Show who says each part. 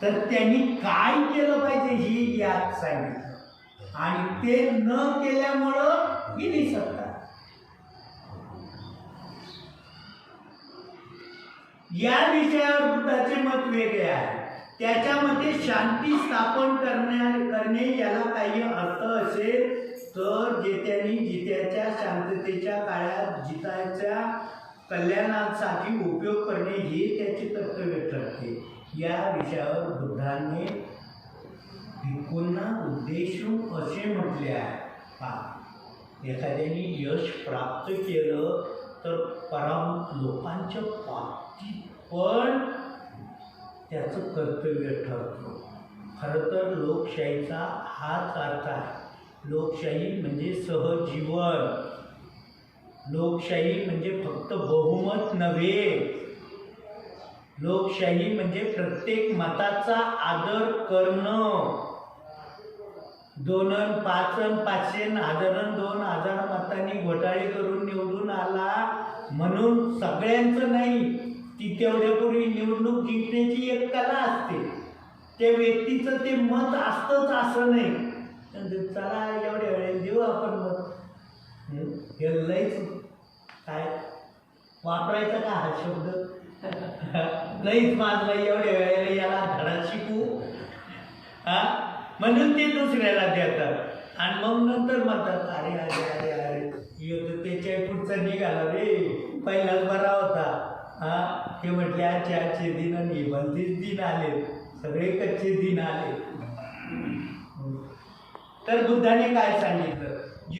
Speaker 1: तर त्यांनी काय केलं पाहिजे ही यात सांगितलं आणि ते न केल्यामुळं गेली सत्ता. या विषयावर बुद्धाचे मत वेगळे आहे. त्याच्यामध्ये शांती स्थापन करणे याला काही अर्थ असेल तर जित्याच्या शांततेच्या काळात जितायच्या कल्याणासाठी उपयोग करणे हे त्याचे कर्तव्य ठरते. या विषयावर बुद्धाने भिक्खूंना उद्देशून असे म्हटले आहे, एखाद्याने यश प्राप्त केलं तर पराभूत लोकांच्या बाबतीत पण त्याचं कर्तव्य ठरतं. खरं तर लोकशाहीचा हाच अर्थ आहे. लोकशाही म्हणजे सहजीवन. लोकशाही म्हणजे फक्त बहुमत नव्हे. लोकशाही म्हणजे प्रत्येक मताचा आदर करणं. 2 अन् 5 अन् 500 1000 2000 मतांनी घोटाळे करून निवडून आला म्हणून सगळ्यांचं नाही, ती तेवढ्यापूर्वी निवडणूक जिंकण्याची एक कला असते. त्या व्यक्तीचं ते मत असतंच असं नाही. चला एवढ्या वेळेला देऊ आपण मत, हे लईच काय वापरायचा का हा शब्द, लईच माजला एवढ्या वेळेला, याला धडा शिकू म्हणून ते दुसऱ्याला देतात आणि मग नंतर म्हणतात अरे अरे अरे अरे त्याच्या पुढचा निघाला रे, पहिलाच बरा होता. ते म्हटले आजचे दिन आणि भलतेच दिन आले, सगळे कच्चे दिन आले. तर बुद्धाने काय सांगितलं,